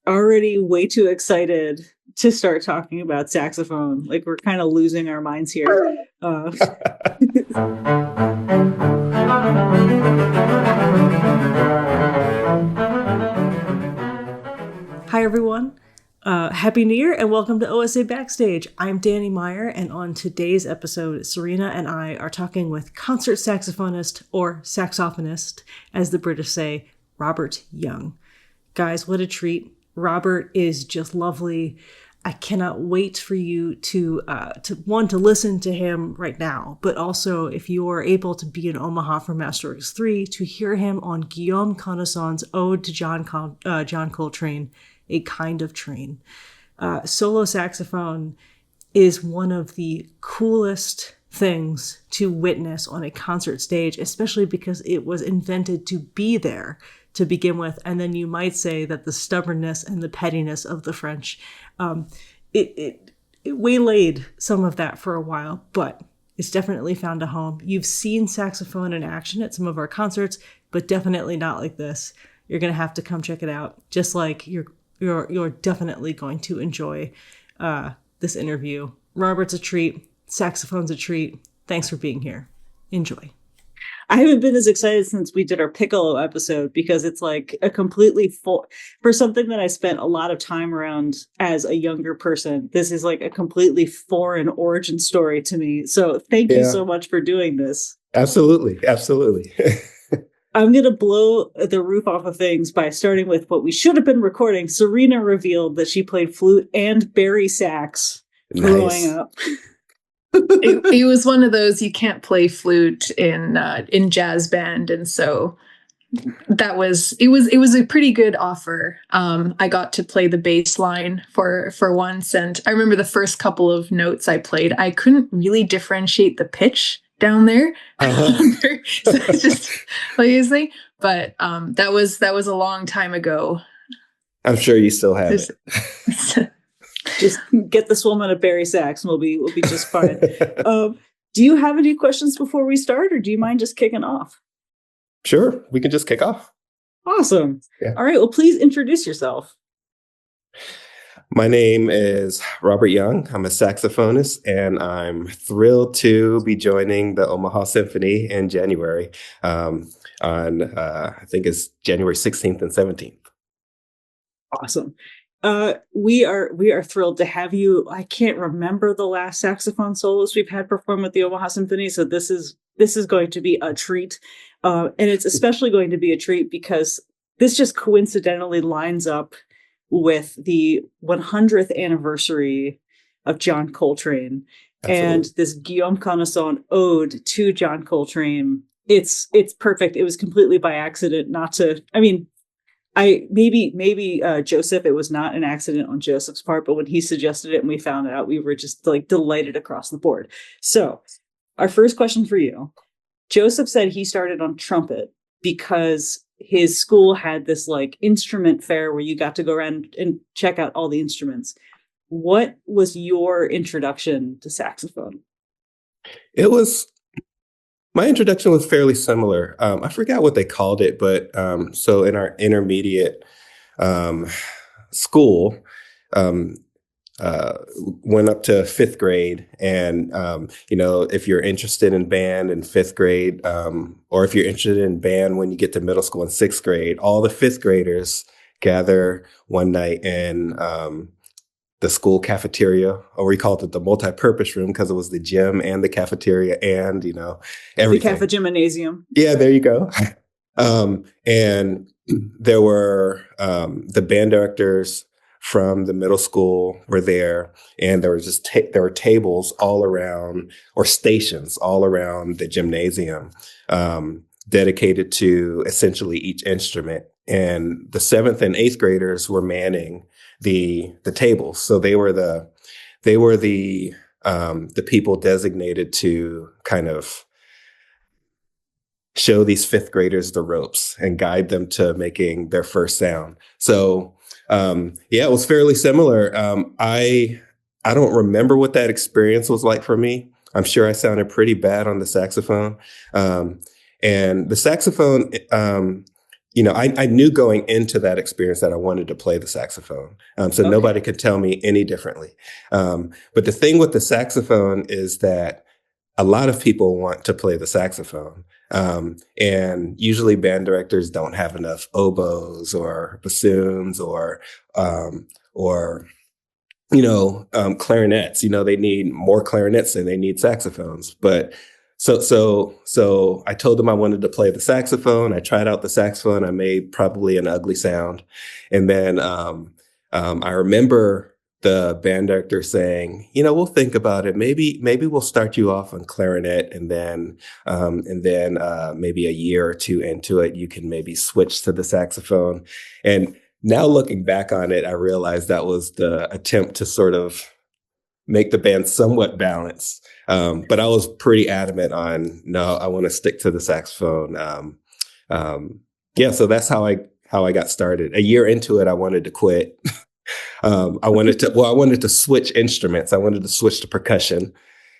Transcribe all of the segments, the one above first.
already way too excited to start talking about saxophone. Like we're kind of losing our minds here. Hi, everyone. Happy New Year and welcome to OSA Backstage. I'm Dani Meyer, and on today's episode, Serena and I are talking with concert saxophonist, or saxophonist, as the British say, Robert Young. Guys, what a treat. Robert is just lovely. I cannot wait for you to listen to him right now, but also if you are able to be in Omaha for Masterworks 3, to hear him on Guillaume Connaissant's Ode to John Coltrane, A Kind of Train. Solo saxophone is one of the coolest things to witness on a concert stage, especially because it was invented to be there to begin with. And then you might say that the stubbornness and the pettiness of the French, it waylaid some of that for a while, but it's definitely found a home. You've seen saxophone in action at some of our concerts, but definitely not like this. You're going to have to come check it out, just like you're definitely going to enjoy this interview. Robert's a treat. Saxophone's a treat. Thanks for being here. Enjoy. I haven't been as excited since we did our Piccolo episode because it's like a completely for something that I spent a lot of time around as a younger person. This is like a completely foreign origin story to me. So thank you so much for doing this. Absolutely. Absolutely. I'm going to blow the roof off of things by starting with what we should have been recording. Serena revealed that she played flute and bari sax growing up. It was one of those you can't play flute in jazz band, and so it was a pretty good offer. I got to play the bass line for once, and I remember the first couple of notes I played, I couldn't really differentiate the pitch down there. So it's just lazy, but that was a long time ago. I'm sure you still have it. Just get this woman a bari sax and we'll be just fine. Do you have any questions before we start, or do you mind just kicking off? Sure, we can just kick off. Awesome. Yeah. All right, well, please introduce yourself. My name is Robert Young. I'm a saxophonist, and I'm thrilled to be joining the Omaha Symphony in January on, I think it's January 16th and 17th. Awesome. We are thrilled to have you. I can't remember the last saxophone soloist we've had perform with the Omaha Symphony, so this is going to be a treat, and it's especially going to be a treat because this just coincidentally lines up with the 100th anniversary of John Coltrane. Absolutely. And this Guillaume Connaissant ode to John Coltrane. It's perfect. It was completely by accident, not to. I mean. Maybe Joseph, it was not an accident on Joseph's part, but when he suggested it and we found out, we were just like delighted across the board. So our first question for you, Joseph said he started on trumpet because his school had this like instrument fair where you got to go around and check out all the instruments. What was your introduction to saxophone? My introduction was fairly similar. I forgot what they called it, but so in our intermediate school, went up to fifth grade, and if you're interested in band in fifth grade, or if you're interested in band when you get to middle school in sixth grade, all the fifth graders gather one night in the school cafeteria, or we called it the multi-purpose room because it was the gym and the cafeteria and, everything. The cafegymnasium. Yeah, there you go. And there were the band directors from the middle school were there, and there was there were tables all around, or stations all around the gymnasium, dedicated to essentially each instrument. And the 7th and 8th graders were manning the tables. So they were the people designated to kind of show these fifth graders the ropes and guide them to making their first sound. So it was fairly similar. I don't remember what that experience was like for me. I'm sure I sounded pretty bad on the saxophone. And the saxophone I knew going into that experience that I wanted to play the saxophone. So Okay. nobody could tell me any differently. But the thing with the saxophone is that a lot of people want to play the saxophone. And usually band directors don't have enough oboes or bassoons or clarinets. They need more clarinets than they need saxophones. But so I told them I wanted to play the saxophone. I tried out the saxophone. I made probably an ugly sound, and then I remember the band director saying, we'll think about it. Maybe we'll start you off on clarinet, and then maybe a year or two into it, you can maybe switch to the saxophone. And now looking back on it, I realized that was the attempt to sort of make the band somewhat balanced. But I was pretty adamant on, no, I want to stick to the saxophone. So that's how I got started. A year into it, I wanted to quit. I wanted to switch instruments. I wanted to switch to percussion.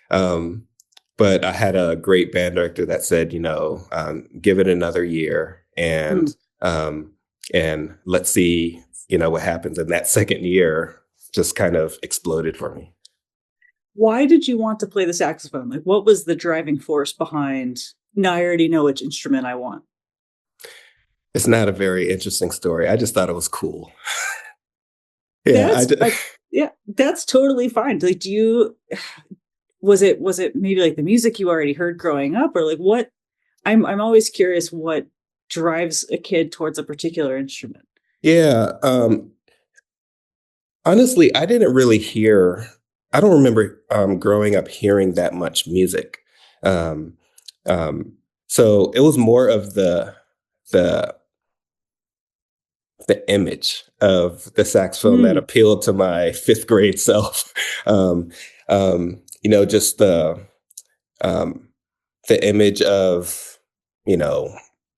But I had a great band director that said, give it another year and let's see, what happens. And that second year just kind of exploded for me. Why did you want to play the saxophone? Like, what was the driving force behind, no, I already know which instrument I want? It's not a very interesting story. I just thought it was cool. That's totally fine. Like, was it maybe like the music you already heard growing up, or like what? I'm always curious what drives a kid towards a particular instrument. Yeah. Honestly, I don't remember growing up hearing that much music. So it was more of the image of the saxophone that appealed to my fifth grade self. Just the image of,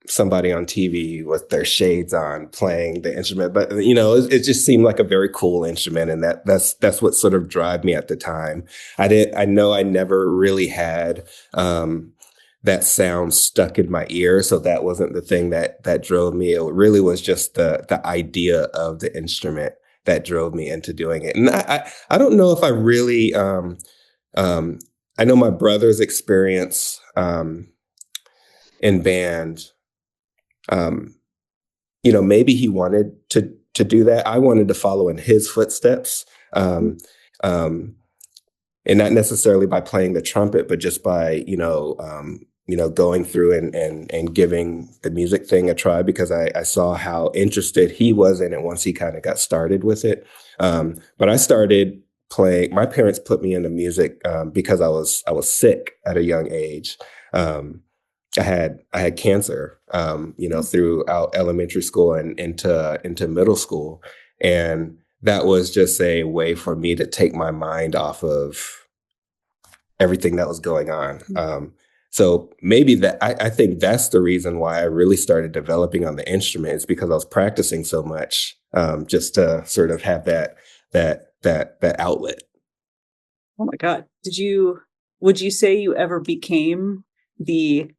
somebody on TV with their shades on playing the instrument. But, it just seemed like a very cool instrument. And that's what sort of drove me at the time. I know I never really had that sound stuck in my ear. So that wasn't the thing that drove me. It really was just the idea of the instrument that drove me into doing it. And I don't know if I really, I know my brother's experience in band, maybe he wanted to do that. I wanted to follow in his footsteps. And not necessarily by playing the trumpet, but just by, going through and giving the music thing a try, because I saw how interested he was in it once he kind of got started with it. But I started playing. My parents put me into music because I was sick at a young age. I had cancer, throughout elementary school and into middle school, and that was just a way for me to take my mind off of everything that was going on. So maybe I think that's the reason why I really started developing on the instrument, is because I was practicing so much, just to sort of have that outlet. Oh my God. Would you say you ever became the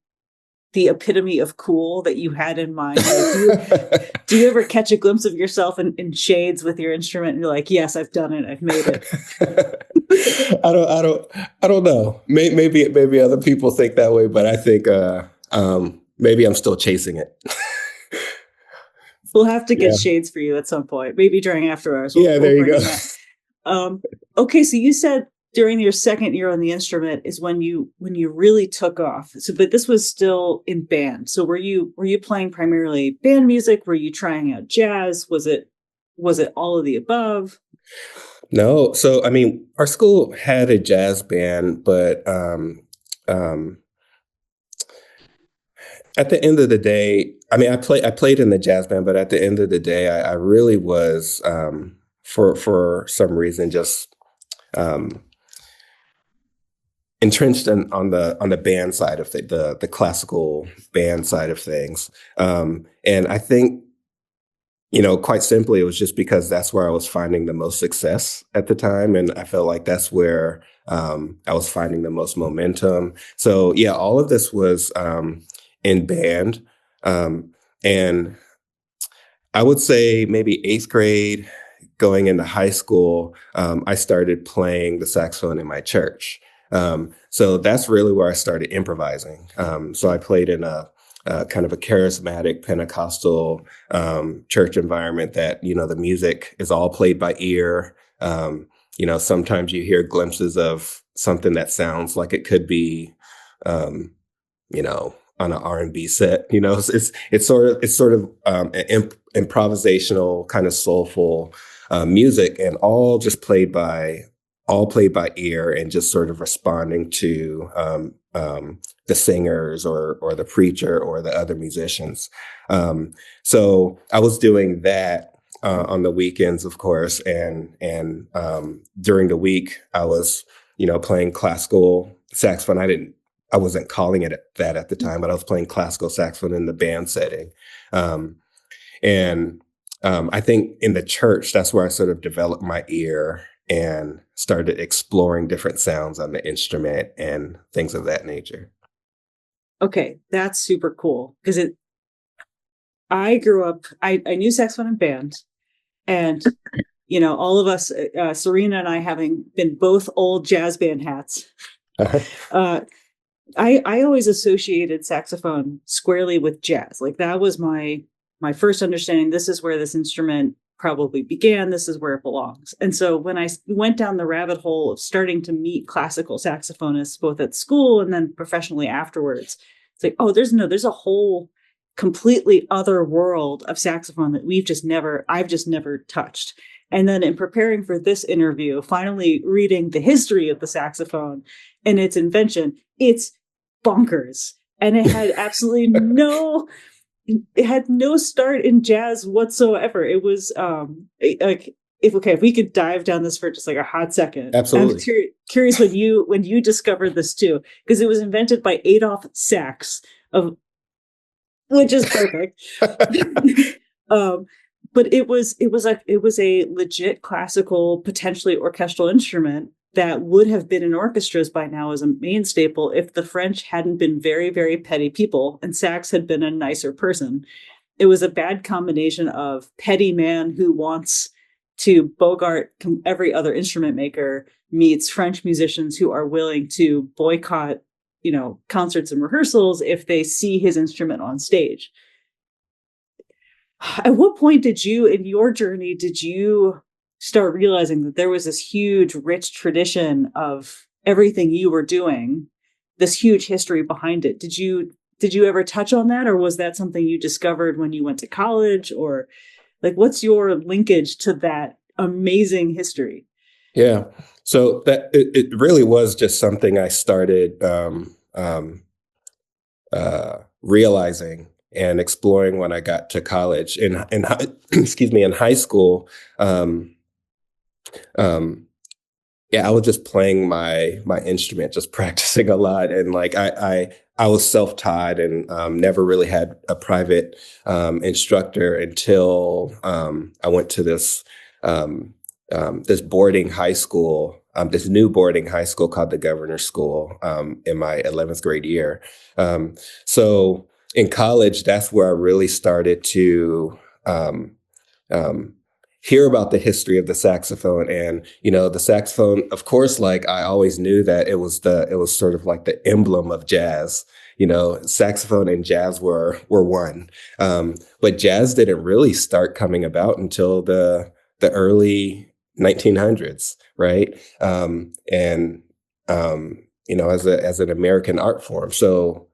epitome of cool that you had in mind? Like, do you ever catch a glimpse of yourself in shades with your instrument and you're like, yes, I've done it. I've made it. I don't know. Maybe other people think that way, but I think maybe I'm still chasing it. We'll have to get shades for you at some point, maybe during after hours. There you go. Okay, so you said during your second year on the instrument is when you really took off. So, but this was still in band. So were you playing primarily band music? Were you trying out jazz? Was it all of the above? No. So, I mean, our school had a jazz band, but at the end of the day, I mean, I played in the jazz band, but at the end of the day, I really was, for some reason, just entrenched on the band side of the classical band side of things. And I think, quite simply, it was just because that's where I was finding the most success at the time. And I felt like that's where I was finding the most momentum. So yeah, all of this was in band. And I would say maybe 8th grade, going into high school, I started playing the saxophone in my church. So that's really where I started improvising. So I played in a kind of a charismatic Pentecostal church environment that, the music is all played by ear. Sometimes you hear glimpses of something that sounds like it could be, um, on an R&B set. It's sort of improvisational, kind of soulful music, and all played by ear, and just sort of responding to the singers or the preacher or the other musicians. So I was doing that on the weekends, of course, and during the week I was, playing classical saxophone. I wasn't calling it that at the time, but I was playing classical saxophone in the band setting. Um, and I think in the church, that's where I sort of developed my ear and started exploring different sounds on the instrument and things of that nature. Okay, that's super cool because I grew up, I knew saxophone and band, and all of us, Serena and I, having been both old jazz band hats, uh, I always associated saxophone squarely with jazz. Like that was my first understanding. This is where this instrument probably began. This is where it belongs. And so when I went down the rabbit hole of starting to meet classical saxophonists, both at school and then professionally afterwards, it's like, oh, there's a whole completely other world of saxophone that I've just never touched. And then in preparing for this interview, finally reading the history of the saxophone and its invention, it's bonkers. And it had absolutely it had no start in jazz whatsoever. It was like if we could dive down this for just like a hot second. Absolutely. I'm curious when you discovered this too, because it was invented by Adolph Sax, which is perfect. But it was a legit classical, potentially orchestral instrument that would have been in orchestras by now as a main staple if the French hadn't been very, very petty people and Sax had been a nicer person. It was a bad combination of petty man who wants to bogart every other instrument maker meets French musicians who are willing to boycott, concerts and rehearsals if they see his instrument on stage. At what point in your journey, did you start realizing that there was this huge, rich tradition of everything you were doing, this huge history behind it? Did you ever touch on that, or was that something you discovered when you went to college, or like what's your linkage to that amazing history? Yeah. So that it really was just something I started realizing and exploring when I got to college. In excuse me, in high school, um, yeah, I was just playing my instrument, just practicing a lot, and like I was self-taught and never really had a private instructor until I went to this boarding high school, this new boarding high school called the Governor's School in my 11th grade year. So in college, that's where I really started to um, um, hear about the history of the saxophone. And the saxophone, of course, like I always knew that it was sort of like the emblem of jazz. Saxophone and jazz were one, but jazz didn't really start coming about until the early 1900s, right? And as an American art form. So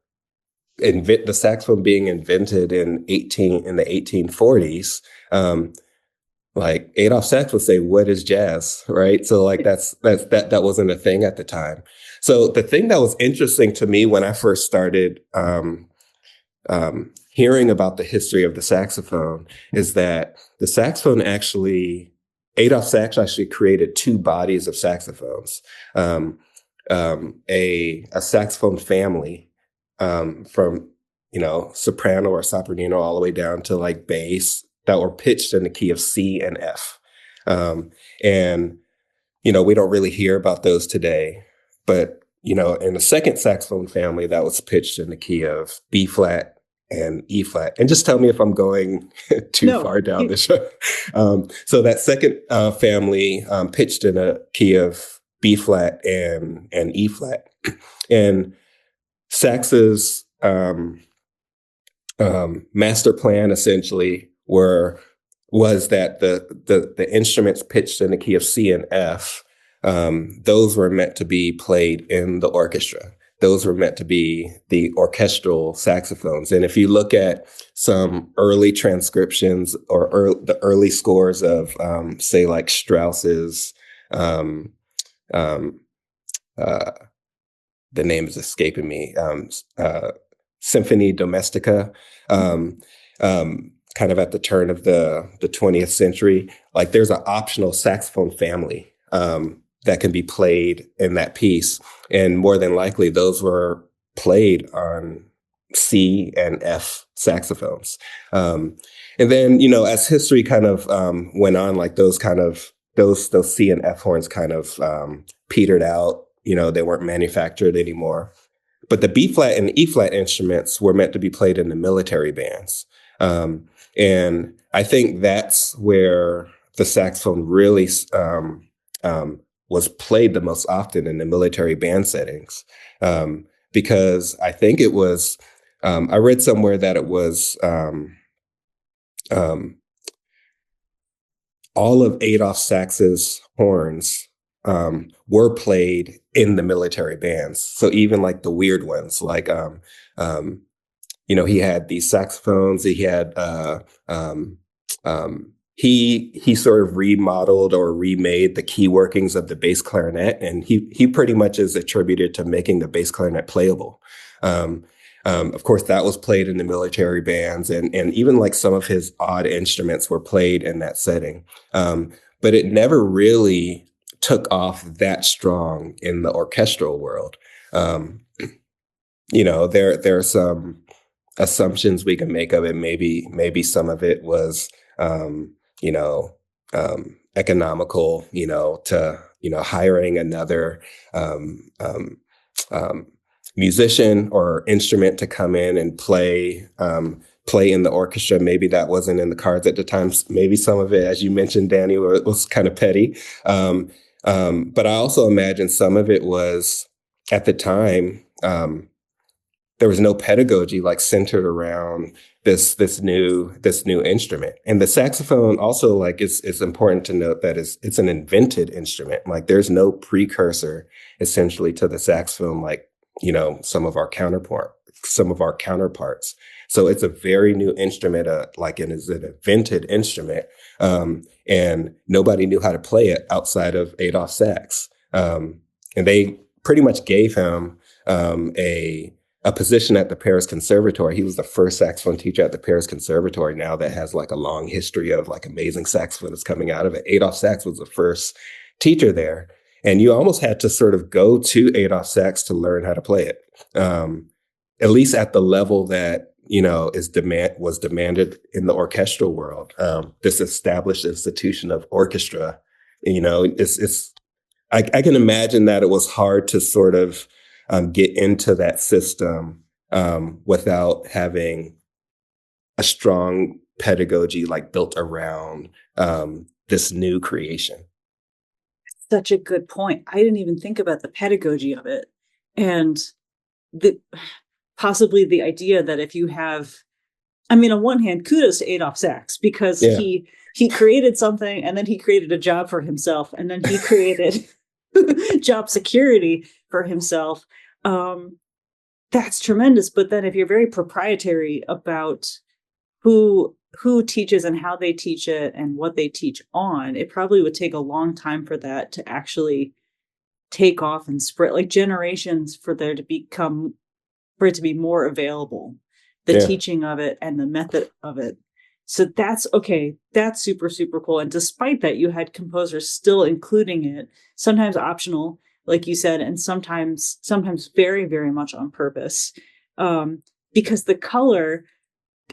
the saxophone being invented in the 1840s, like Adolph Sax would say, "What is jazz?" Right? So like that wasn't a thing at the time. So the thing that was interesting to me when I first started hearing about the history of the saxophone is that the saxophone Adolph Sax actually created two bodies of saxophones, a saxophone family from soprano or sopranino all the way down to like bass that were pitched in the key of C and F. And we don't really hear about those today, but in the second saxophone family that was pitched in the key of B flat, and E flat. And just tell me if I'm going too No. far down the show. So that second family pitched in a key of B flat and E flat. And Sax's master plan essentially was that the instruments pitched in the key of C and F, those were meant to be played in the orchestra. Those were meant to be the orchestral saxophones. And if you look at some early transcriptions or the early scores of, say, like Strauss's, um, um, the name is escaping me, Symphony Domestica, kind of at the turn of the 20th century, like there's an optional saxophone family that can be played in that piece. And more than likely, those were played on C and F saxophones. And then, as history kind of went on, like those C and F horns kind of petered out. They weren't manufactured anymore. But the B flat and E flat instruments were meant to be played in the military bands. And I think that's where the saxophone really was played the most often in the military band settings. Because I think it was, I read somewhere that it was all of Adolph Sax's horns were played in the military bands. So even like the weird ones, like, he had these saxophones, he had, he sort of remodeled or remade the key workings of the bass clarinet. And he pretty much is attributed to making the bass clarinet playable. Of course, that was played in the military bands, and even like some of his odd instruments were played in that setting. But it never really took off that strong in the orchestral world. There are some assumptions we can make of it. Maybe some of it was, economical, to, hiring another musician or instrument to come in and play in the orchestra. Maybe that wasn't in the cards at the time. Maybe some of it, as you mentioned, Danny, was kind of petty. But I also imagine some of it was, at the time, there was no pedagogy like centered around this new instrument. And the saxophone also, like, it's important to note that it's an invented instrument. Like there's no precursor essentially to the saxophone, like, some of our counterparts. So it's a very new instrument, and is an invented instrument. And nobody knew how to play it outside of Adolph Sax. And they pretty much gave him a position at the Paris Conservatory. He was the first saxophone teacher at the Paris Conservatory now that has like a long history of like amazing saxophonists coming out of it. Adolph Sax was the first teacher there. And you almost had to sort of go to Adolph Sax to learn how to play it, at least at the level that, was demanded in the orchestral world. This established institution of orchestra, I can imagine that it was hard to sort of get into that system without having a strong pedagogy like built around this new creation. Such a good point. I didn't even think about the pedagogy of it, and possibly the idea that if you have, on one hand, kudos to Adolph Sax, because he created something, and then he created a job for himself, and then he created job security for himself. That's tremendous. But then if you're very proprietary about who teaches and how they teach it and what they teach on, it probably would take a long time for that to actually take off and spread, like generations, for it to be more available, the teaching of it and the method of it. So that's super, super cool. And despite that, you had composers still including it, sometimes optional, like you said, and sometimes very, very much on purpose, because the color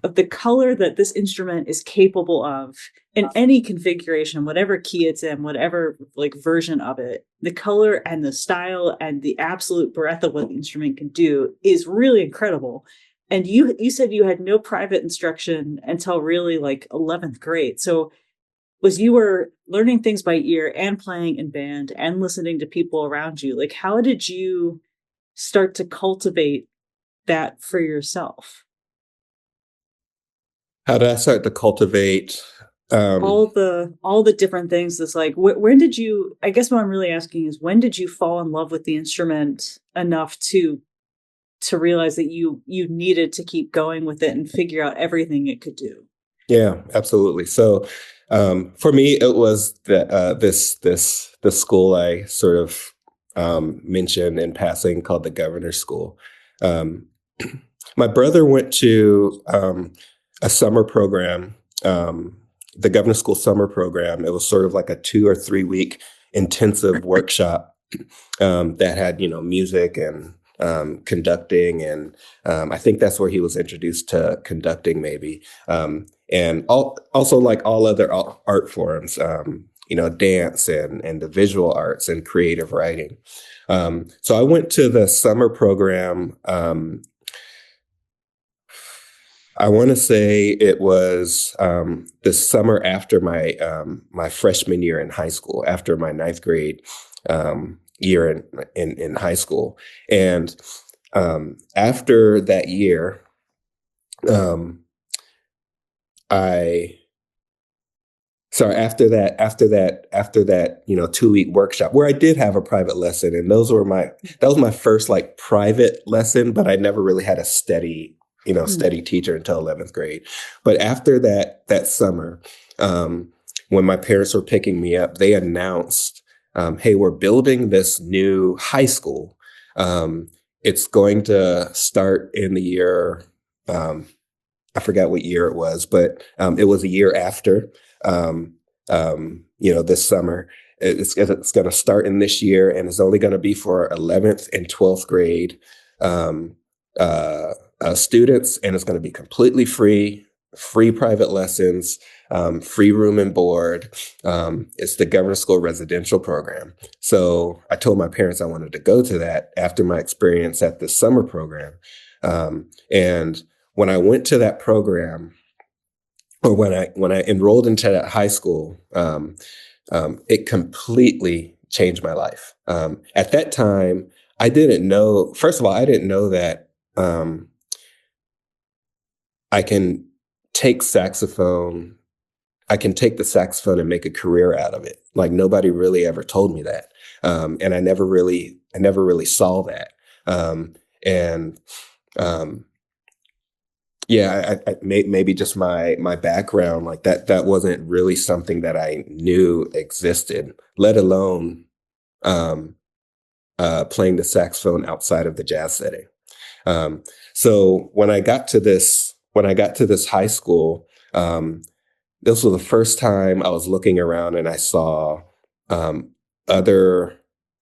that this instrument is capable of in any configuration, whatever key it's in, whatever like version of it, the color and the style and the absolute breadth of what the instrument can do is really incredible. And you said you had no private instruction until really like 11th grade. So was you were learning things by ear and playing in band and listening to people around you. Like, how did you start to cultivate that for yourself? How did I start to cultivate? All the different things. That's like, when did you? I guess what I'm really asking is, when did you fall in love with the instrument enough to realize that you needed to keep going with it and figure out everything it could do? Yeah, absolutely. So for me, it was the school I sort of mentioned in passing called the Governor's School. Um, my brother went to a summer program, the Governor's School summer program. It was sort of like a 2 or 3 week intensive workshop that had, music and conducting, and I think that's where he was introduced to conducting, maybe, and also like all other art forms, dance and the visual arts and creative writing. So I went to the summer program. I want to say it was the summer after my freshman year in high school, after my ninth grade year in high school, and after that year, I sorry after that 2 week workshop where I did have a private lesson, and that was my first like private lesson, but I never really had a steady teacher until 11th grade. But after that summer, when my parents were picking me up, they announced, hey, we're building this new high school. It's going to start in the year, I forgot what year it was, but it was a year after, this summer. It's going to start in this year, and it's only going to be for 11th and 12th grade students, and it's going to be completely free private lessons, free room and board. It's the Governor's School residential program. So I told my parents I wanted to go to that after my experience at the summer program. And when I went to that program, or when I enrolled into that high school, it completely changed my life. At that time, I didn't know. First of all, I didn't know that I can take saxophone. I can take the saxophone and make a career out of it. Like, nobody really ever told me that, and I never really saw that. And Yeah, maybe just my background, like that wasn't really something that I knew existed, let alone playing the saxophone outside of the jazz setting. So when I got to this high school, this was the first time I was looking around and I saw other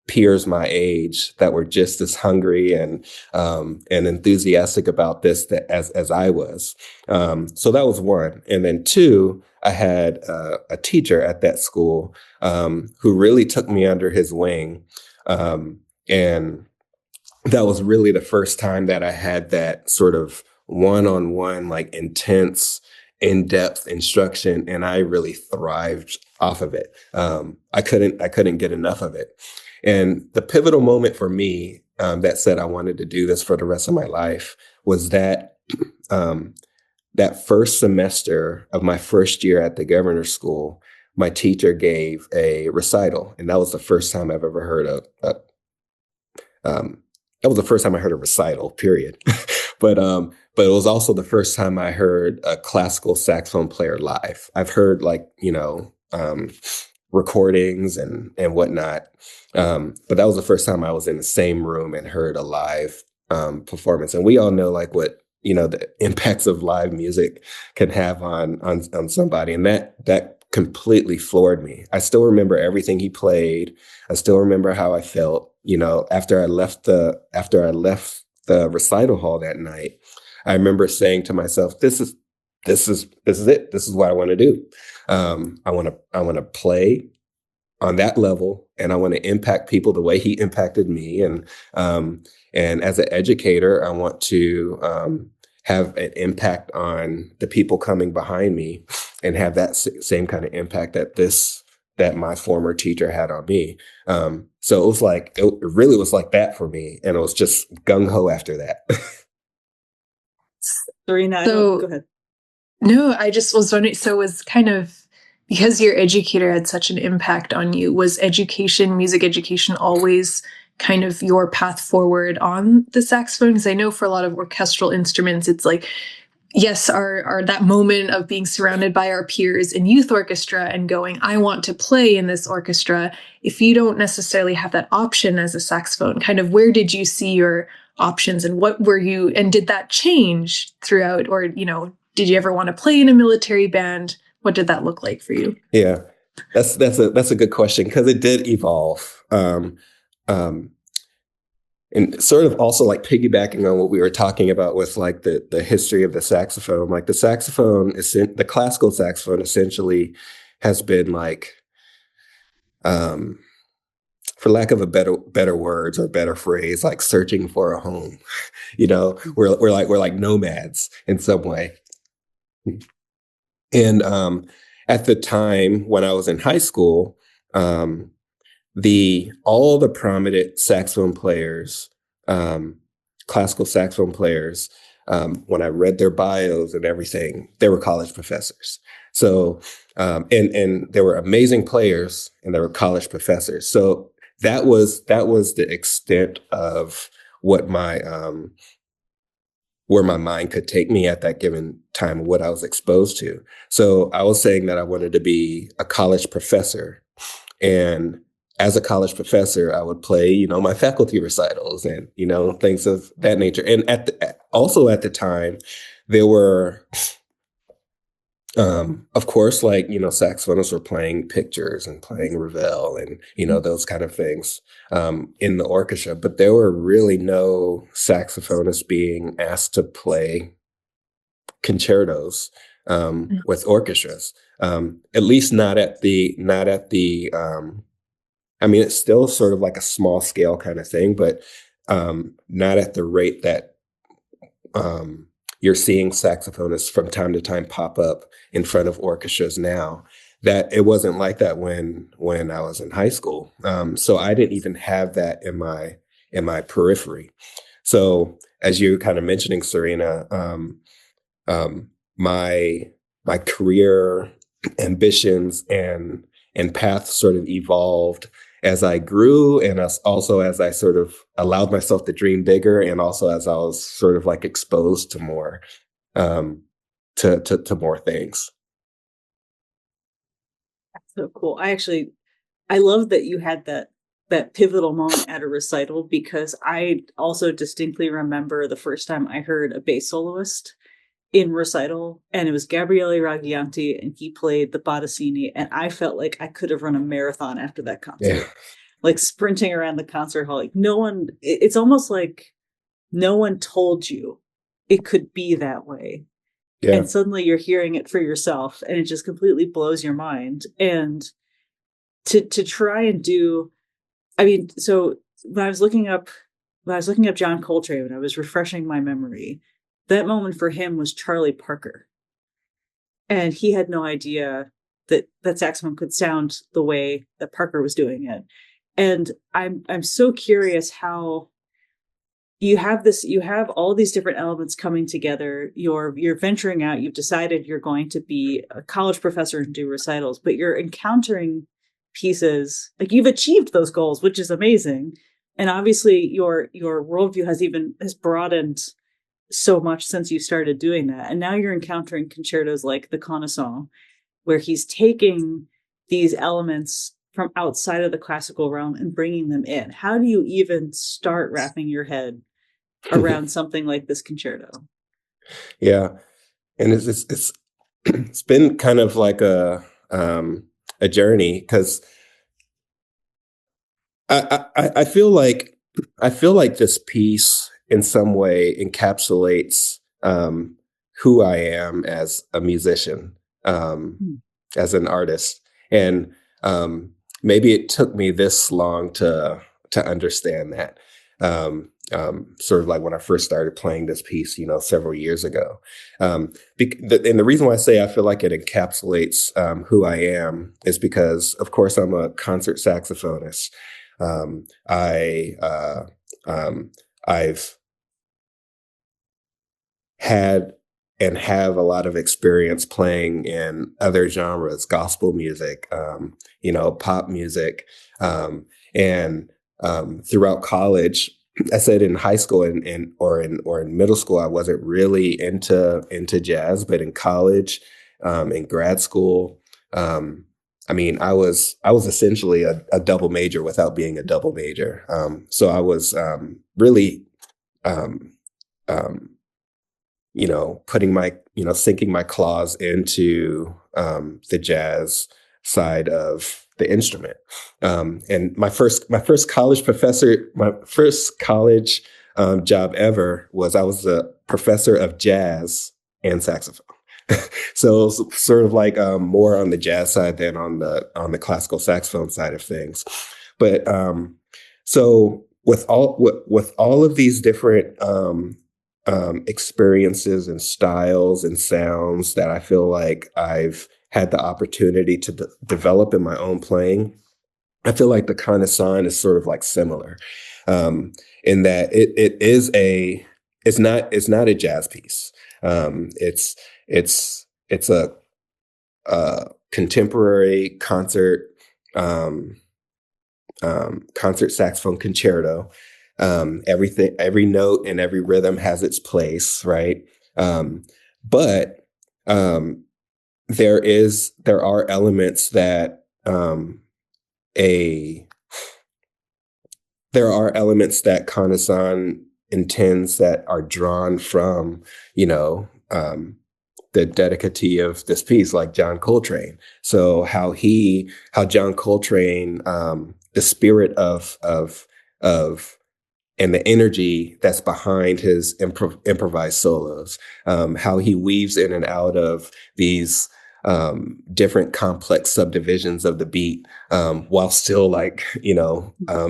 peers my age that were just as hungry and enthusiastic about this as I was. So that was one. And then two, I had a teacher at that school who really took me under his wing. And that was really the first time that I had that sort of one-on-one, like intense, in-depth instruction, and I really thrived off of it. I couldn't get enough of it. And the pivotal moment for me that said I wanted to do this for the rest of my life was that that first semester of my first year at the Governor's School, my teacher gave a recital, and that was the first time I've ever heard that was the first time I heard a recital, period. But it was also the first time I heard a classical saxophone player live. I've heard recordings and whatnot, but that was the first time I was in the same room and heard a live performance. And we all know like what the impacts of live music can have on somebody, and that completely floored me. I still remember everything he played. I still remember how I felt. After I left the recital hall that night, I remember saying to myself, "This is it. This is what I want to do. I want to play on that level, and I want to impact people the way he impacted me. And as an educator, I want to have an impact on the people coming behind me and have that same kind of impact that my former teacher had on me. So it really was like that for me. And it was just gung ho after that. Serena, So, go ahead. No, I just was wondering, so was kind of, because your educator had such an impact on you, was music education always kind of your path forward on the saxophone? Because I know for a lot of orchestral instruments, it's like, yes, our that moment of being surrounded by our peers in youth orchestra and going, I want to play in this orchestra. If you don't necessarily have that option as a saxophone, kind of where did you see your options, and what were you, and did that change throughout, or, did you ever want to play in a military band? What did that look like for you? Yeah, that's a good question, because it did evolve. And sort of also like piggybacking on what we were talking about with like the history of the saxophone, like the classical saxophone essentially has been like, for lack of a better words or better phrase, like searching for a home. We're like nomads in some way. And at the time when I was in high school, all the prominent saxophone players, classical saxophone players, when I read their bios and everything, they were college professors. So, and they were amazing players, and they were college professors. So that was the extent of what where my mind could take me at that given time, what I was exposed to. So I was saying that I wanted to be a college professor, and as a college professor, I would play, my faculty recitals and, things of that nature. And also at the time, there were, of course, like, saxophonists were playing pictures and playing Ravel and, those kind of things in the orchestra. But there were really no saxophonists being asked to play concertos with orchestras, at least not at the I mean, it's still sort of like a small scale kind of thing, but not at the rate that you're seeing saxophonists from time to time pop up in front of orchestras now. That it wasn't like that when I was in high school. So I didn't even have that in my periphery. So as you kind of mentioning, Serena, my career ambitions and path sort of evolved as I grew, and also as I sort of allowed myself to dream bigger, and also as I was sort of like exposed to more to more things. That's so cool. I love that you had that pivotal moment at a recital, because I also distinctly remember the first time I heard a bass soloist in recital, and it was Gabriele Raggianti, and he played the Bottesini, and I felt like I could have run a marathon after that concert. Yeah. Like sprinting around the concert hall. Like it's almost like no one told you it could be that way. Yeah. And suddenly you're hearing it for yourself, and it just completely blows your mind. And to try and do, I mean, so when I was looking up John Coltrane, when I was refreshing my memory, that moment for him was Charlie Parker. And he had no idea that saxophone could sound the way that Parker was doing it. And I'm so curious how you have all these different elements coming together. You're venturing out, you've decided you're going to be a college professor and do recitals, but you're encountering pieces, like you've achieved those goals, which is amazing. And obviously your worldview has broadened so much since you started doing that. And now you're encountering concertos like the Connaissance, where he's taking these elements from outside of the classical realm and bringing them in. How do you even start wrapping your head around something like this concerto? Yeah. And it's been kind of like a journey, because I feel like this piece in some way encapsulates who I am as a musician, as an artist. And maybe it took me this long to understand that. sort of like when I first started playing this piece, several years ago. And the reason why I say I feel like it encapsulates who I am is because, of course, I'm a concert saxophonist. I've had and have a lot of experience playing in other genres, gospel music, pop music, and throughout college. I said in high school or in middle school, I wasn't really into jazz, but in college, in grad school, I was essentially a double major without being a double major. So I was really um, um, putting sinking my claws into the jazz side of the instrument. And my first college job ever was I was a professor of jazz and saxophone. So it was sort of like more on the jazz side than on the classical saxophone side of things. But so with all of these different experiences and styles and sounds that I feel like I've had the opportunity to develop in my own playing, I feel like the kind of sign is sort of like similar, in that it's not a jazz piece. It's a contemporary concert saxophone concerto. Every note and every rhythm has its place, right? But there are elements that Kanasan intends that are drawn from, the dedicatee of this piece, like John Coltrane. So how John Coltrane, the spirit of and the energy that's behind his improvised solos, how he weaves in and out of these different complex subdivisions of the beat, while still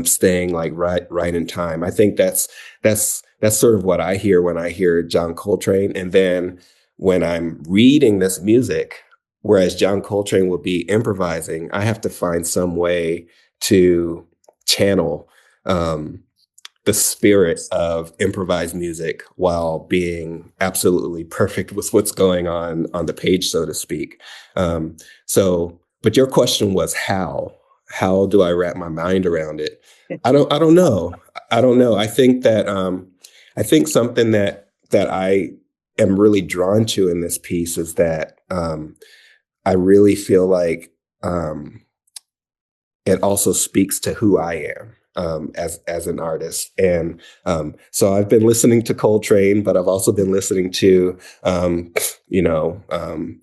staying like right in time. I think that's sort of what I hear when I hear John Coltrane. And then when I'm reading this music, whereas John Coltrane will be improvising, I have to find some way to channel the spirit of improvised music while being absolutely perfect with what's going on the page, so to speak. But your question was how do I wrap my mind around it? I don't know. I think that, I think something that I am really drawn to in this piece is that, I really feel like, it also speaks to who I am, as an artist. And so I've been listening to Coltrane, but I've also been listening to,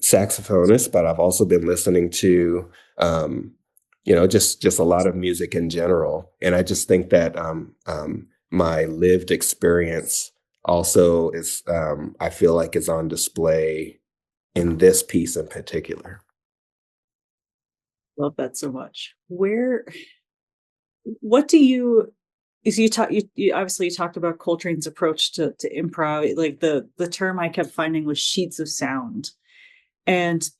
saxophonists, but I've also been listening to, just a lot of music in general. And I just think that my lived experience also is, I feel like, is on display in this piece in particular. Love that so much. What do you obviously talked about Coltrane's approach to improv. Like the term I kept finding was sheets of sound, and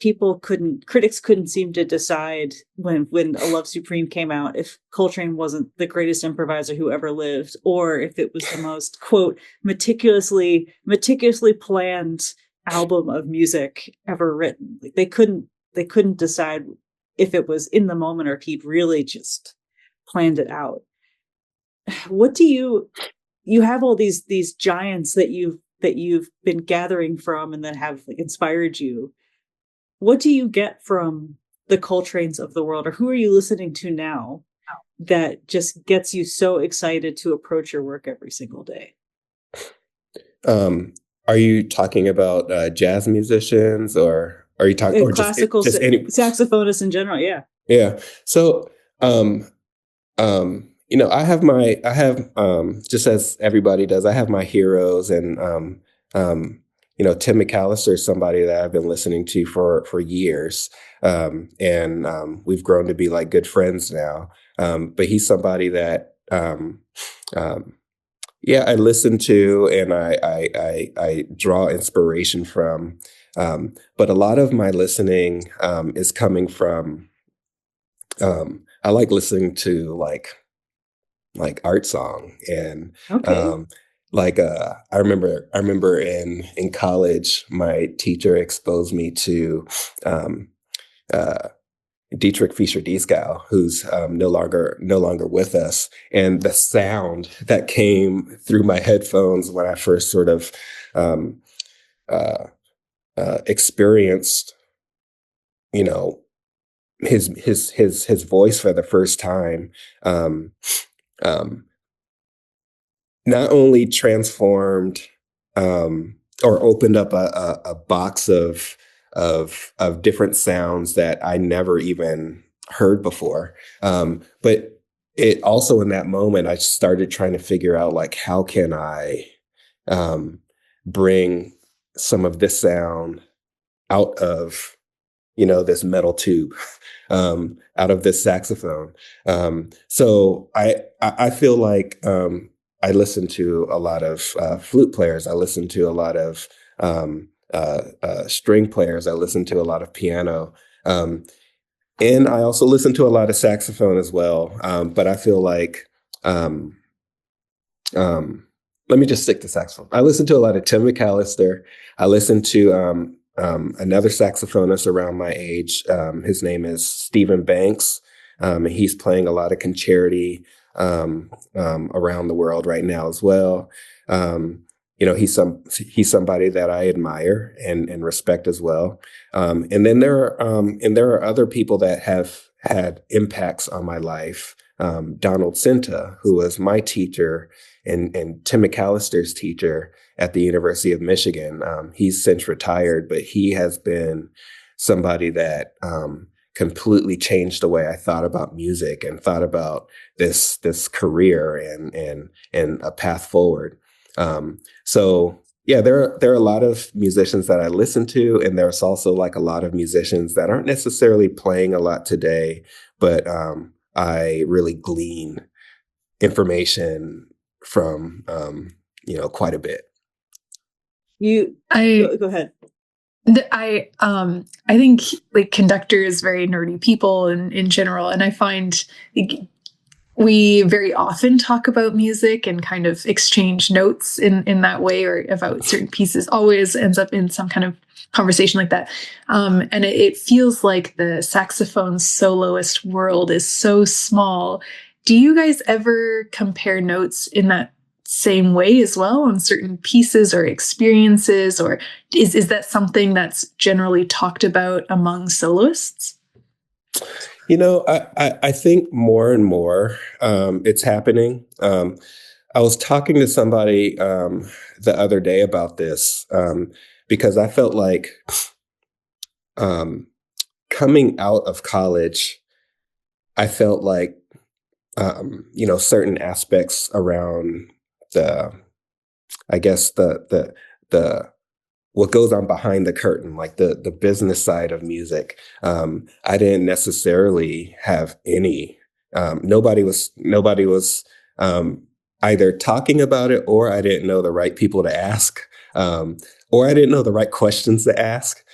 critics couldn't seem to decide when A Love Supreme came out if Coltrane wasn't the greatest improviser who ever lived, or if it was the most, quote, meticulously planned album of music ever written. Like they couldn't decide if it was in the moment or if he'd really just planned it out. What do you have all these giants that you've been gathering from and that have inspired you? What do you get from the Coltranes of the world, or who are you listening to now that just gets you so excited to approach your work every single day? Are you talking about jazz musicians, or are you talking or classical just any saxophonists in general? Yeah. Yeah. So, I have just as everybody does, I have my heroes, and Tim McAllister is somebody that I've been listening to for years, and we've grown to be like good friends now. But he's somebody that Yeah, I listen to and I draw inspiration from, but a lot of my listening is coming from. I like listening to like art song and Okay. um, I remember in college my teacher exposed me to um, uh, Dietrich Fischer-Dieskau, who's no longer with us, and the sound that came through my headphones when I first sort of um, uh, experienced, you know, his voice for the first time, um, um, not only transformed or opened up a box of different sounds that I never even heard before. But it also in that moment, I started trying to figure out like how can I um, bring some of this sound out of this metal tube, out of this saxophone. So I feel like I listen to a lot of flute players. I listen to a lot of string players. I listen to a lot of piano. And I also listen to a lot of saxophone as well. But I feel like um, um, let me just stick to saxophone. I listen to a lot of Tim McAllister. I listen to another saxophonist around my age. His name is Stephen Banks. And he's playing a lot of concerti around the world right now as well. He's somebody that I admire and respect as well. And then there are other people that have had impacts on my life. Donald Sinta, who was my teacher and Tim McAllister's teacher at the University of Michigan. He's since retired, but he has been somebody that completely changed the way I thought about music and thought about this career and a path forward. So yeah, there are a lot of musicians that I listen to, and there's also like a lot of musicians that aren't necessarily playing a lot today, but I really glean information from quite a bit. You I go ahead. I think like conductors, very nerdy people in general, and I find like, we very often talk about music and kind of exchange notes in that way or about certain pieces. Always ends up in some kind of conversation like that, and it feels like the saxophone soloist world is so small. Do you guys ever compare notes in that same way as well on certain pieces or experiences, or is that something that's generally talked about among soloists? I think more and more it's happening. I was talking to somebody the other day about this because I felt like um, coming out of college, I felt like certain aspects around the, I guess the what goes on behind the curtain, like the business side of music. I didn't necessarily have any. Nobody was either talking about it, or I didn't know the right people to ask, or I didn't know the right questions to ask.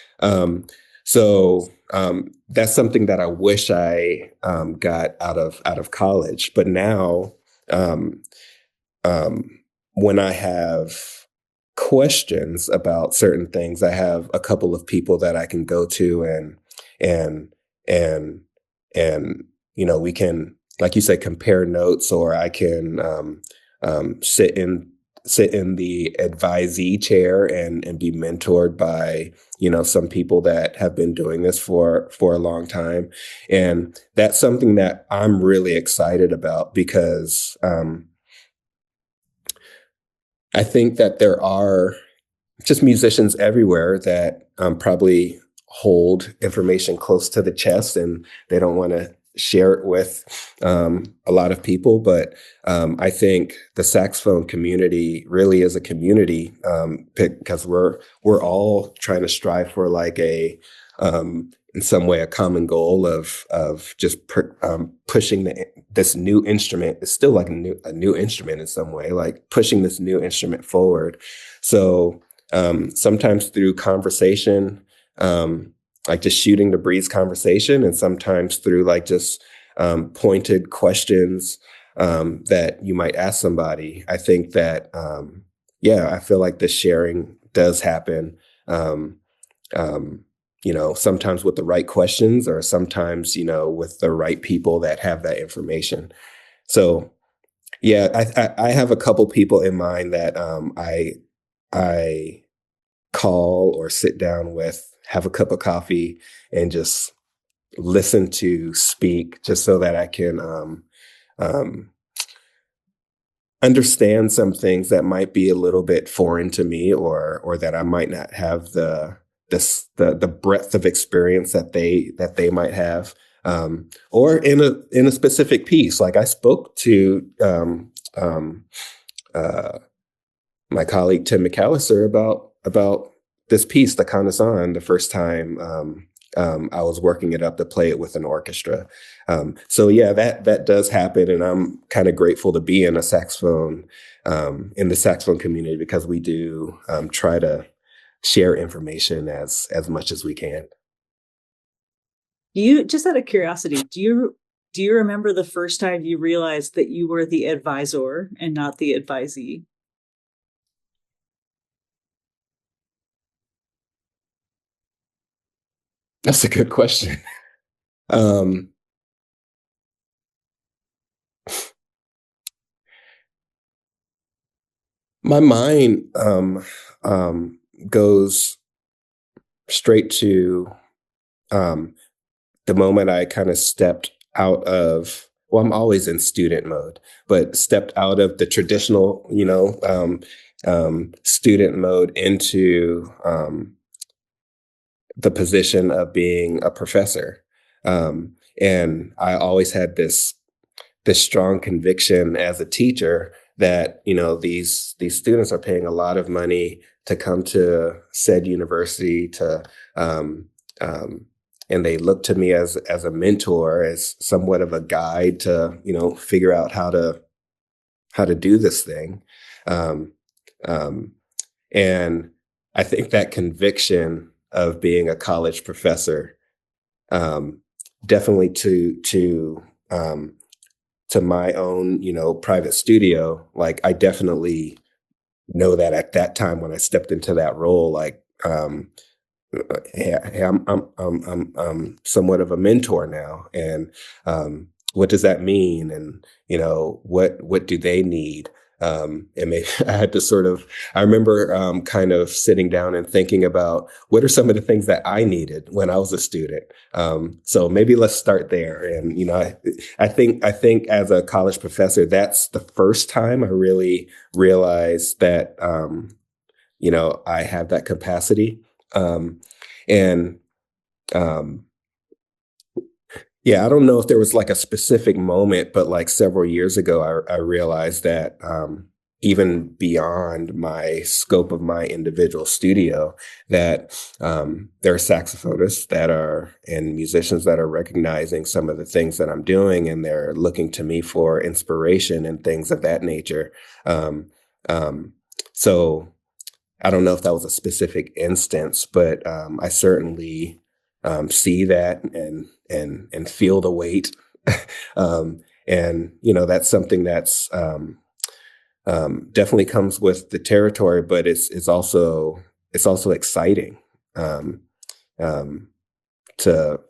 So that's something that I wish I got out of college. But now, um, when I have questions about certain things, I have a couple of people that I can go to and and and we can, like you say, compare notes, or I can sit in the advisee chair and be mentored by some people that have been doing this for a long time. And that's something that I'm really excited about because I think that there are just musicians everywhere that probably hold information close to the chest and they don't want to share it with a lot of people. But I think the saxophone community really is a community because we're all trying to strive for like in some way a common goal of just pushing this new instrument is still like a new instrument in some way, like pushing this new instrument forward. So sometimes through conversation, like just shooting the breeze conversation, and sometimes through like just pointed questions that you might ask somebody. I think that, yeah, I feel like the sharing does happen. Um, sometimes with the right questions, or sometimes, with the right people that have that information. So, yeah, I have a couple people in mind that I call or sit down with, have a cup of coffee, and just listen to speak, just so that I can um, understand some things that might be a little bit foreign to me, or that I might not have the breadth of experience that they might have, or in a specific piece. Like I spoke to uh, my colleague Tim McAllister about this piece, the Kanasan, the first time I was working it up to play it with an orchestra. So yeah, that does happen, and I'm kind of grateful to be in a saxophone in the saxophone community, because we do try to share information as much as we can. You, just out of curiosity, do you remember the first time you realized that you were the advisor and not the advisee? That's a good question. Um, my mind goes straight to um, the moment I kind of stepped out of, well, I'm always in student mode, but stepped out of the traditional, student mode into the position of being a professor. And I always had this strong conviction as a teacher that, these students are paying a lot of money to come to said university, to um, um, and they look to me as a mentor, as somewhat of a guide to, figure out how to do this thing. Um, um, and I think that conviction of being a college professor, um, definitely um, to my own, private studio. Like I definitely know that at that time when I stepped into that role, like, hey, I'm somewhat of a mentor now, and what does that mean? And what do they need? And maybe I had to sort of, I remember kind of sitting down and thinking about what are some of the things that I needed when I was a student. So maybe let's start there. And I think as a college professor, that's the first time I really realized that I have that capacity. And um, yeah, I don't know if there was like a specific moment, but like several years ago, I realized that even beyond my scope of my individual studio, that there are saxophonists that are and musicians that are recognizing some of the things that I'm doing, and they're looking to me for inspiration and things of that nature. Um, um, so I don't know if that was a specific instance, but I certainly see that and feel the weight, and that's something that's definitely comes with the territory, but it's also exciting um, um, to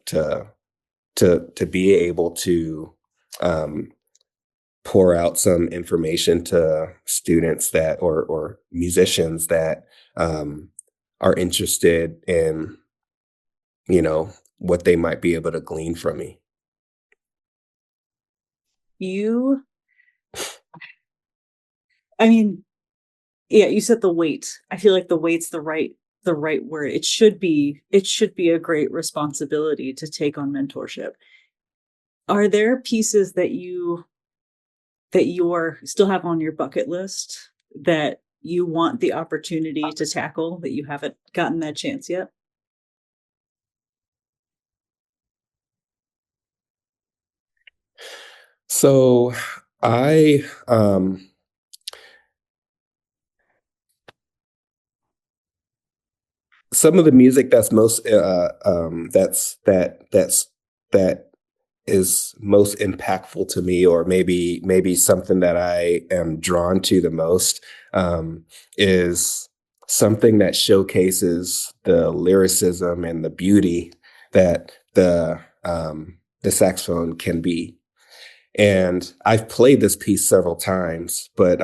to be able to um, pour out some information to students that or musicians that um, are interested in what they might be able to glean from me. You, I mean, yeah, you said the weight. I feel like the weight's the right word. It should be a great responsibility to take on mentorship. Are there pieces that you still have on your bucket list that you want the opportunity to tackle that you haven't gotten that chance yet? So I some of the music that's most that is most impactful to me, or maybe something that I am drawn to the most, is something that showcases the lyricism and the beauty that the saxophone can be. And I've played this piece several times, but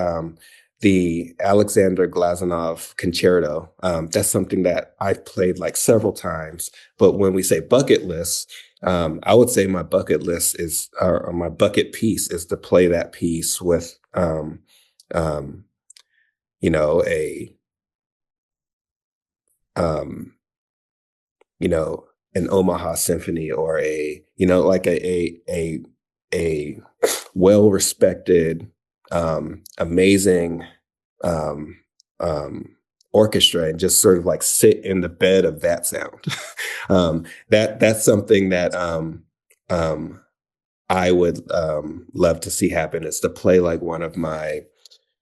the Alexander Glazunov Concerto, that's something that I've played like several times. But when we say bucket list, I would say my bucket list is, or my bucket piece is to play that piece with, um, you know, a, um, you know, an Omaha Symphony, or like a well respected, amazing, um, orchestra, and just sort of like sit in the bed of that sound. That's something that I would love to see happen, is to play like one of my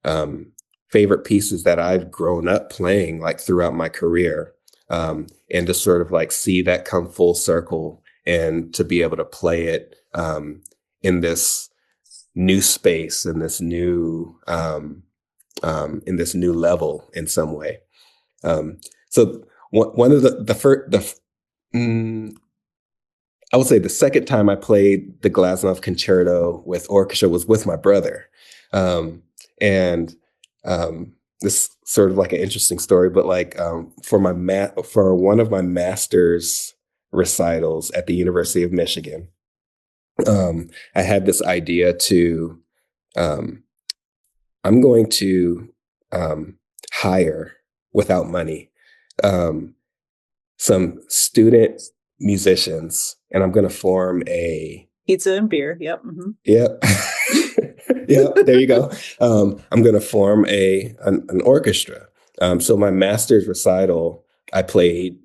um, favorite pieces that I've grown up playing like throughout my career, and to sort of like see that come full circle, and to be able to play it in this new space, in this new level in some way. So one of the first I would say the second time I played the Glazunov Concerto with orchestra was with my brother. And this sort of like an interesting story, but like for one of my master's recitals at the University of Michigan, I had this idea to, um, I'm going to hire, without money, um, some student musicians, and I'm going to form a Pizza and beer. Yep. Mm-hmm. Yep. Yep. There you go. I'm going to form an orchestra. So my master's recital, I might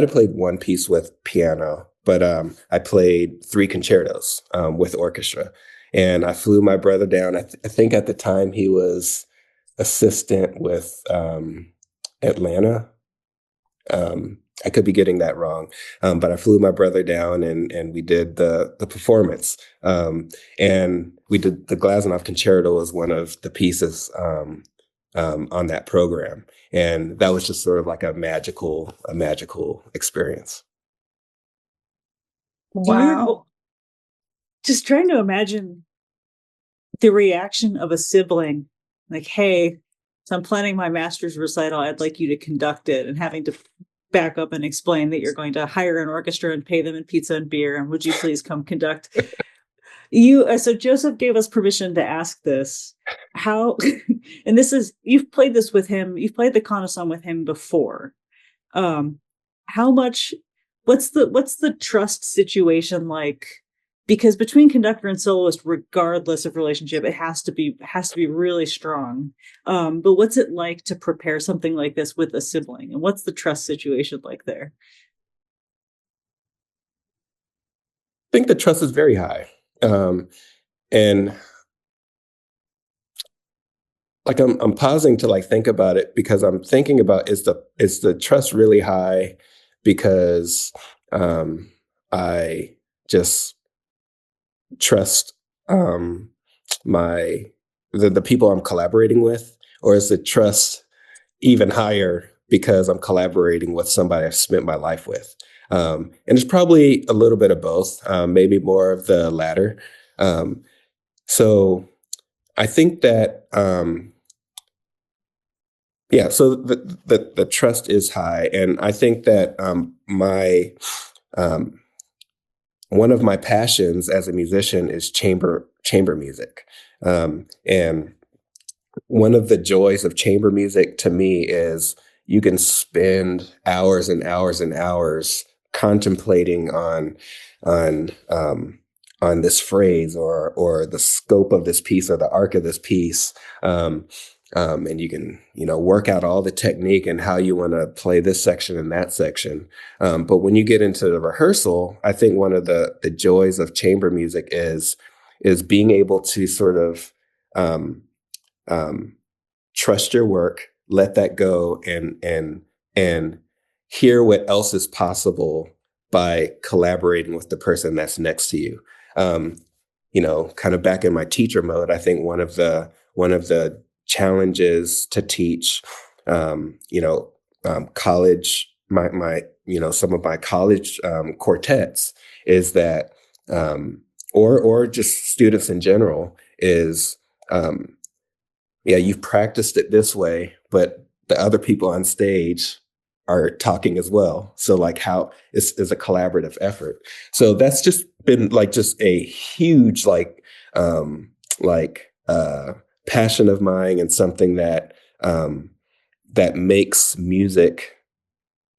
have played one piece with piano, but I played three concertos with orchestra, and I flew my brother down. I think at the time he was assistant with Atlanta. I could be getting that wrong, but I flew my brother down, and we did the performance, and we did the Glazunov Concerto as one of the pieces on that program, and that was just sort of like a magical experience. Wow. Just trying to imagine the reaction of a sibling, like, hey, so I'm planning my master's recital, I'd like you to conduct it, and having to back up and explain that you're going to hire an orchestra and pay them in pizza and beer, and would you please come conduct? So Joseph gave us permission to ask this. How, and this is, you've played this with him, you've played the Conason with him before. How much, what's the trust situation like? Because between conductor and soloist, regardless of relationship, it has to be really strong. But what's it like to prepare something like this with a sibling, and what's the trust situation like there? I think the trust is very high, and like I'm pausing to like think about it, because I'm thinking about, is the trust really high because I just trust my the people I'm collaborating with, or is the trust even higher because I'm collaborating with somebody I've spent my life with? And it's probably a little bit of both, maybe more of the latter. So I think that yeah, so the trust is high, and I think that my um, one of my passions as a musician is chamber music, and one of the joys of chamber music to me is you can spend hours and hours and hours contemplating on on this phrase, or the scope of this piece, or the arc of this piece, and you can, work out all the technique and how you want to play this section and that section. But when you get into the rehearsal, I think one of the joys of chamber music is being able to sort of um, trust your work, let that go, and hear what else is possible by collaborating with the person that's next to you. Kind of back in my teacher mode, I think one of the challenges to teach, college, some of my college quartets is that, or just students in general is, yeah, you've practiced it this way, but the other people on stage are talking as well. So like how is a collaborative effort. So that's just been like just a huge like passion of mine, and something that that makes music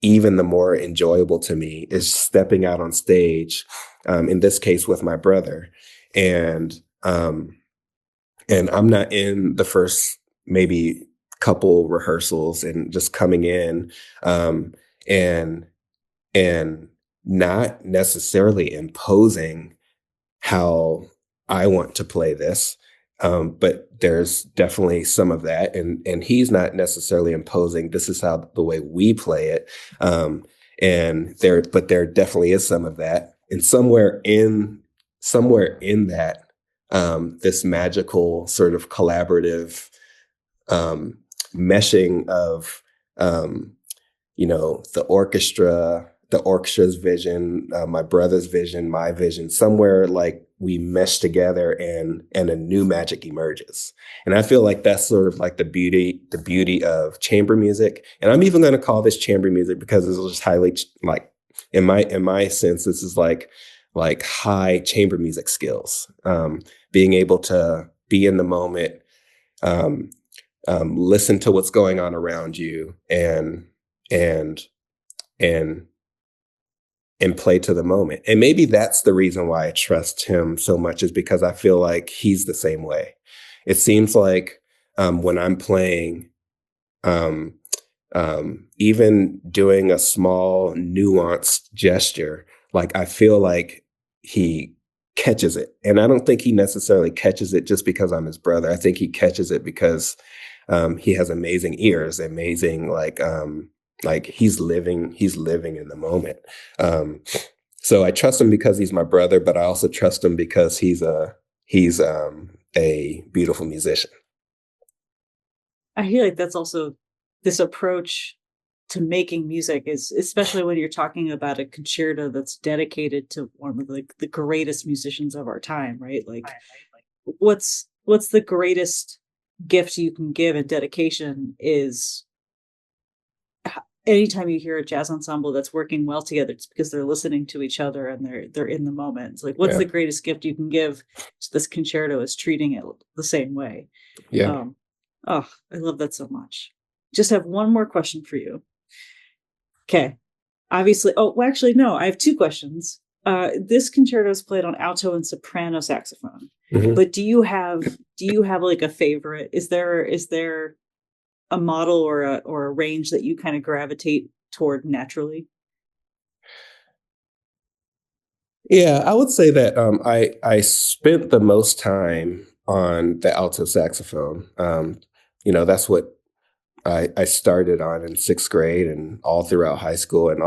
even the more enjoyable to me is stepping out on stage, in this case with my brother. And and I'm not in the first maybe couple rehearsals, and just coming in, and and not necessarily imposing how I want to play this. But there's definitely some of that, and he's not necessarily imposing this is how the way we play it. But there definitely is some of that, and somewhere in that, this magical sort of collaborative um, meshing of the orchestra's vision, my brother's vision, my vision, somewhere like we mesh together, and a new magic emerges. And I feel like that's sort of like the beauty of chamber music. And I'm even going to call this chamber music because it's just highly like, in my sense, this is like high chamber music skills. Being able to be in the moment, um, listen to what's going on around you, and and and play to the moment. And maybe that's the reason why I trust him so much, is because I feel like he's the same way. It seems like, when I'm playing, um, even doing a small nuanced gesture, like I feel like he catches it. And I don't think he necessarily catches it just because I'm his brother. I think he catches it because he has amazing ears, amazing like he's living in the moment. Um, so I trust him because he's my brother, but I also trust him because he's a beautiful musician. I feel like that's also this approach to making music is, especially when you're talking about a concerto that's dedicated to one of the greatest musicians of our time, right? Like what's the greatest gift you can give in dedication is anytime you hear a jazz ensemble that's working well together, it's because they're listening to each other and they're in the moment. It's like, what's Yeah. the greatest gift you can give to this concerto is treating it the same way. Yeah. Oh, I love that so much. Just have one more question for you. Okay. Obviously, oh, well, actually, no, I have two questions. This concerto is played on alto and soprano saxophone. Mhm. But do you have like a favorite? Is there a model or a range that you kind of gravitate toward naturally? Yeah, I would say that I spent the most time on the alto saxophone. That's what I started on in sixth grade and all throughout high school, and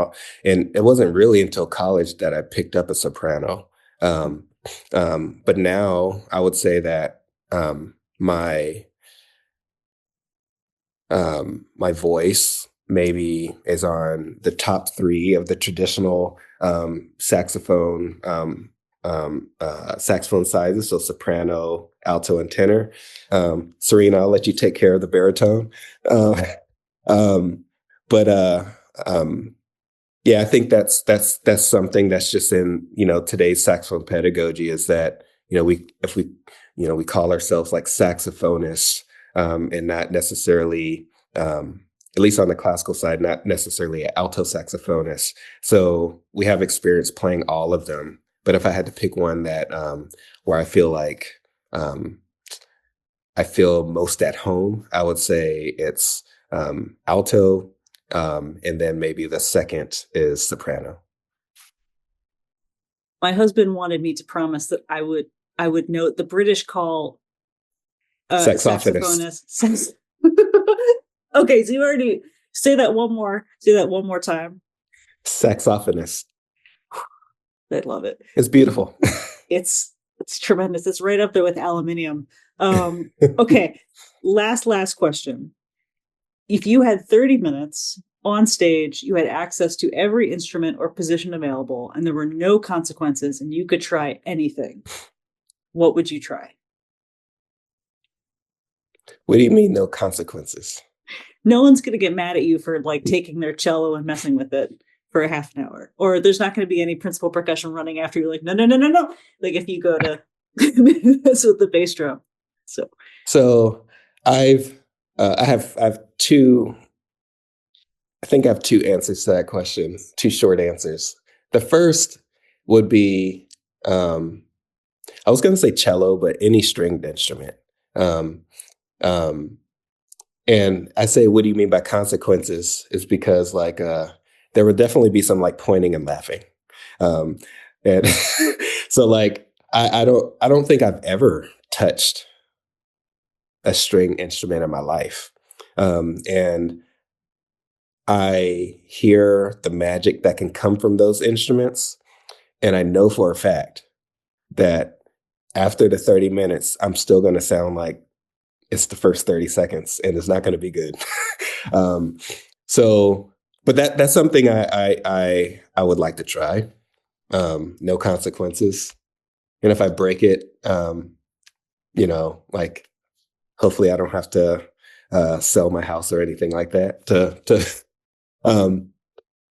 it wasn't really until college that I picked up a soprano. Um, but now I would say that, my voice maybe is on the top three of the traditional saxophone sizes, so soprano, alto, and tenor. Serena, I'll let you take care of the baritone. Uh, um, but um, yeah, I think that's something that's just in today's saxophone pedagogy, is that we call ourselves like saxophonists, and not necessarily, at least on the classical side, not necessarily an alto saxophonist. So we have experience playing all of them. But if I had to pick one that, where I feel like, um, I feel most at home, I would say it's alto, and then maybe the second is soprano. My husband wanted me to promise that I would note the British call Saxophonist. saxophonist. Okay, so you already say that one more time. Saxophonist. I love it. It's beautiful. It's tremendous. It's right up there with aluminium. Okay, last question. If you had 30 minutes on stage, you had access to every instrument or position available, and there were no consequences, and you could try anything, what would you try? What do you mean, no consequences? No one's going to get mad at you for like taking their cello and messing with it for a half an hour, or there's not going to be any principal percussion running after you. Like, no. Like if you go to mess with the bass drum. So I have two. I think I have two answers to that question. Two short answers. The first would be, I was going to say cello, but any stringed instrument. And I say, what do you mean by consequences? Is because like there would definitely be some like pointing and laughing, and so like I don't think I've ever touched a string instrument in my life, and I hear the magic that can come from those instruments, and I know for a fact that after the 30 minutes, I'm still going to sound like it's the first 30 seconds and it's not going to be good. So, but that's something I would like to try. No consequences. And if I break it, like hopefully I don't have to sell my house or anything like that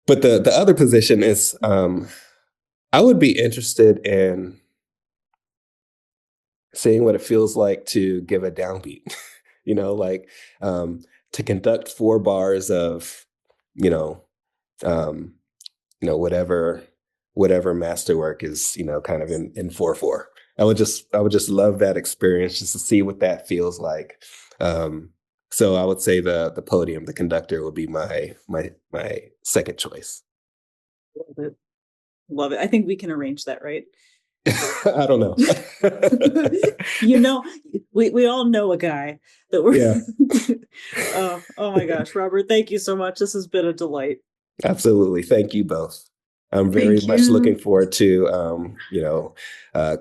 but the other position is, I would be interested in seeing what it feels like to give a downbeat, like to conduct 4 bars of, um, whatever masterwork is, kind of in 4/4. I would just love that experience just to see what that feels like. So I would say the podium, the conductor would be my second choice. Love it. I think we can arrange that, right? I don't know. We all know a guy that we're. Yeah. Oh my gosh, Robert, thank you so much. This has been a delight. Absolutely. Thank you both. I'm very much looking forward to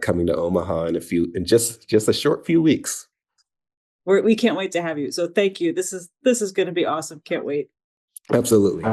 coming to Omaha in just a short few weeks. We can't wait to have you. So thank you. This is going to be awesome. Can't wait. Absolutely.